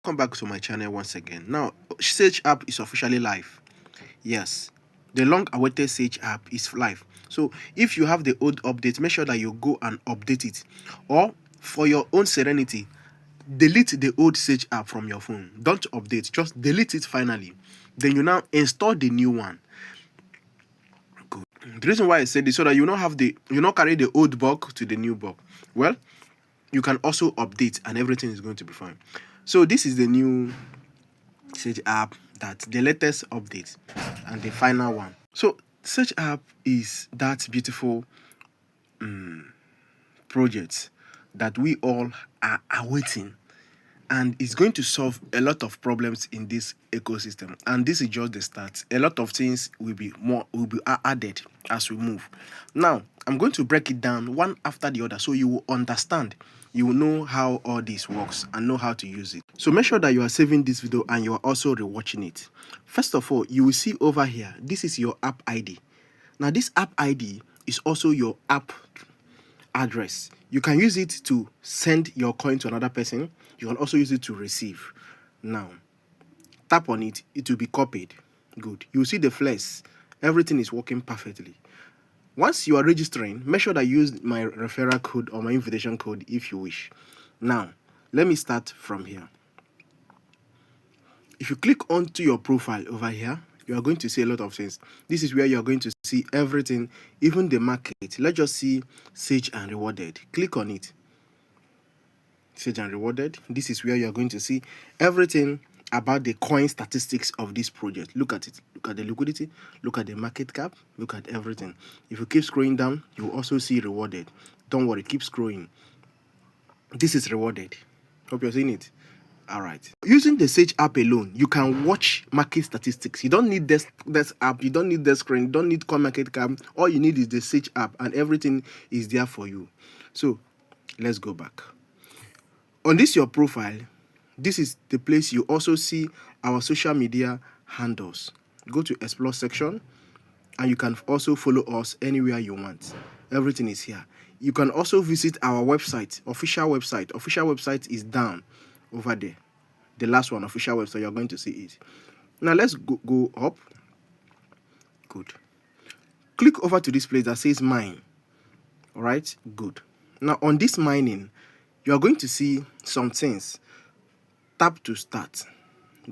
Welcome back to my channel once again. Now, Sage app is officially live. Yes, the long-awaited Sage app is live. So, if you have the old update, make sure that you go and update it. Or, for your own serenity, delete the old Sage app from your phone. Don't update, just delete it finally. Then you now install the new one. Good. The reason why I said this so that you not carry the old bug to the new bug. Well, you can also update and everything is going to be fine. So this is the new Sage app, that the latest update and the final one. So Sage app is that beautiful project that we all are awaiting, and it's going to solve a lot of problems in this ecosystem. And this is just the start. A lot of things will be added as we move. Now I'm going to break it down one after the other so you will understand. You will know how all this works and know how to use it. So make sure that you are saving this video and you are also rewatching it. First of all, you will see over here, this is your app ID. Now this app ID is also your app address. You can use it to send your coin to another person. You can also use it to receive. Now, tap on it, it will be copied. Good. You see the flex. Everything is working perfectly. Once you are registering, make sure that you use my referral code or my invitation code if you wish. Now, let me start from here. If you click onto your profile over here, you are going to see a lot of things. This is where you are going to see everything, even the market. Let's just see Sage and Rewarded. Click on it. Sage and Rewarded. This is where you are going to see everything about the coin statistics of this project. Look at it. Look at the liquidity. Look at the market cap. Look at everything. If you keep scrolling down, you will also see Rewarded. Don't worry, keep scrolling. This is Rewarded. Hope you're seeing it. All right. Using the Sage app alone, you can watch market statistics. You don't need this app. You don't need the screen. You don't need coin market cap. All you need is the Sage app, and everything is there for you. So let's go back. On this your profile, this is the place you also see our social media handles. Go to explore section, and you can also follow us anywhere you want. Everything is here. You can also visit our website, official website. Official website is down over there. The last one, official website, you're going to see it. Now let's go up. Good. Click over to this place that says mine. All right, good. Now on this mining, you are going to see some things. Tap to start.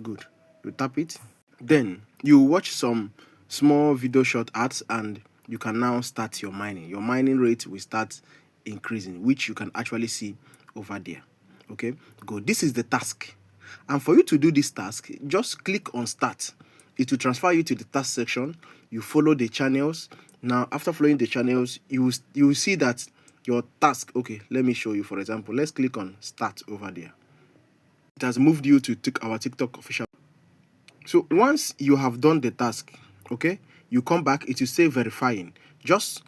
Good. You tap it. Then you watch some small video short ads and you can now start your mining. Your mining rate will start increasing, which you can actually see over there. Okay, good. This is the task. And for you to do this task, just click on start. It will transfer you to the task section. You follow the channels. Now, after following the channels, you will see that your task, okay, let me show you. For example, let's click on start over there. It has moved you to our TikTok official. So once you have done the task, okay, you come back, it will say verifying. Just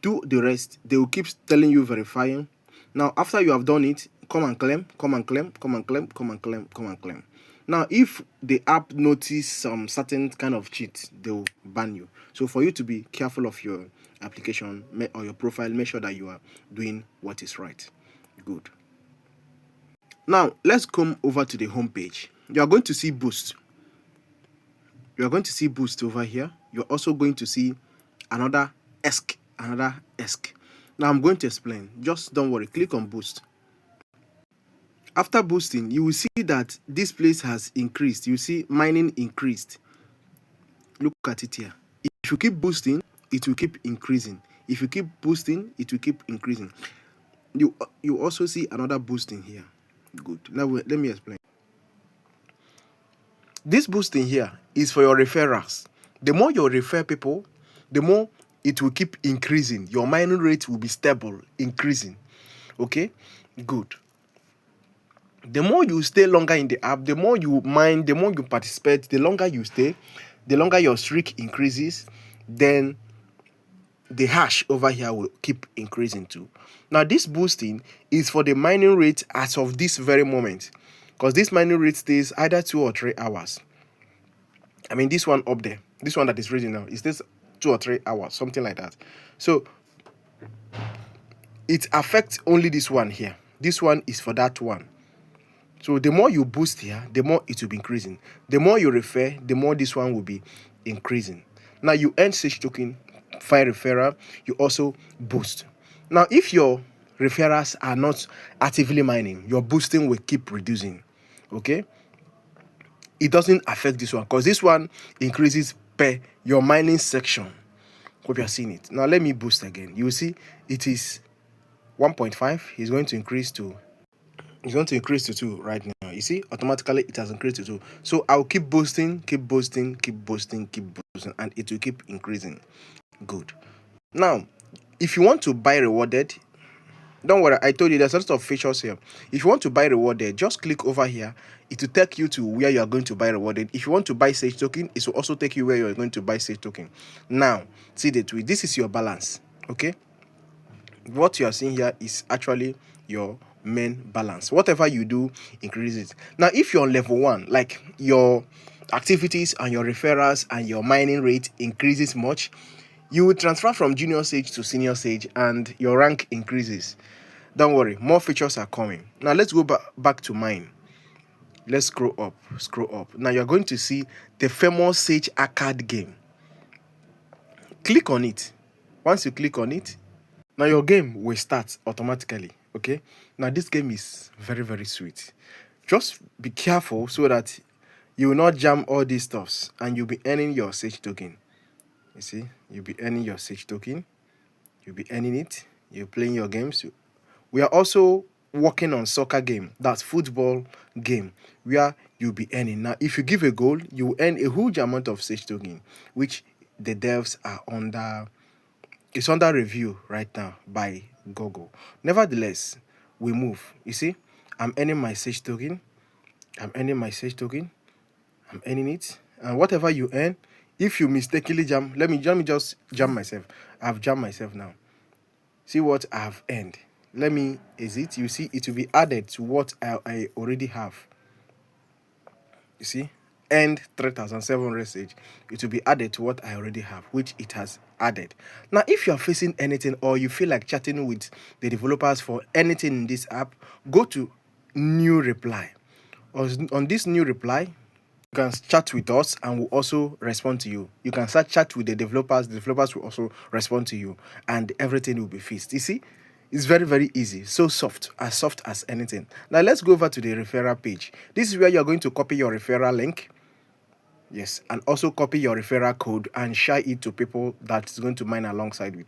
do the rest. They will keep telling you verifying. Now, after you have done it, come and claim, come and claim, come and claim, come and claim, come and claim. Now, if the app notice some certain kind of cheat, they will ban you. So for you to be careful of your application or your profile, make sure that you are doing what is right. Good. Now, let's come over to the home page. You are going to see boost. You are going to see boost over here. You're also going to see another ESC. Now I'm going to explain. Just don't worry. Click on boost. After boosting, you will see that this place has increased. You see mining increased. Look at it here. If you keep boosting, it will keep increasing. If you keep boosting, it will keep increasing. You also see another boosting here. Good. Now let me explain. This boosting here is for your referrals. The more you refer people, the more it will keep increasing. Your mining rate will be stable, increasing. Okay? Good. The more you stay longer in the app, the more you mine, the more you participate, the longer you stay, the longer your streak increases, then the hash over here will keep increasing too. Now, this boosting is for the mining rate as of this very moment, because this mining rate stays either 2 or 3 hours. I mean, this one up there, this one that is reading now, it stays 2 or 3 hours, something like that. So it affects only this one here. This one is for that one. So the more you boost here, the more it will be increasing. The more you refer, the more this one will be increasing. Now you earn Sage token, fire referral, you also boost. Now if your referrals are not actively mining, your boosting will keep reducing. Okay? It doesn't affect this one because this one increases per your mining section. Hope you are seeing it. Now let me boost again. You will see it is 1.5. It's going to increase to 2 right now. You see, automatically it has increased to 2. So I'll keep boosting, keep boosting, keep boosting, keep boosting, and it will keep increasing. Good. Now, if you want to buy rewarded, don't worry, I told you there's a lot of features here. If you want to buy rewarded, just click over here. It will take you to where you are going to buy rewarded. If you want to buy Sage token, it will also take you where you are going to buy Sage token. Now, see the tweet. This is your balance. Okay? What you are seeing here is actually your main balance. Whatever you do increases. Now if you're on level 1, like your activities and your referrals and your mining rate increases much, you will transfer from junior sage to senior sage and your rank increases. Don't worry, more features are coming. Now let's go back to mine. Let's scroll up. Now you're going to see the famous Sage arcade game. Click on it. Once you click on it, now your game will start automatically. Okay, now this game is very, very sweet. Just be careful so that you will not jam all these stuffs and you'll be earning your Sage token. You see, you'll be earning your Sage token, you'll be earning it, you're playing your games. We are also working on soccer game, that's football game, where you'll be earning. Now if you give a goal, you will earn a huge amount of Sage token, which the devs are under, it's under review right now by Google. Nevertheless, we move. You see, I'm earning my Sage token. I'm earning it. And whatever you earn, if you mistakenly jam, let me just jam myself. I've jammed myself now. See what I have earned. Let me exit. You see, it will be added to what I already have. You see, and 3,700 Sage, it will be added to what I already have, which it has added. Now if you are facing anything or you feel like chatting with the developers for anything in this app, go to new reply. On this new reply, you can chat with us and we'll also respond to you. You can start chat with the developers will also respond to you, and everything will be fixed. You see, it's very, very easy. So soft as anything. Now let's go over to the referral page. This is where you're going to copy your referral link. Yes, and also copy your referral code and share it to people that's going to mine alongside with you.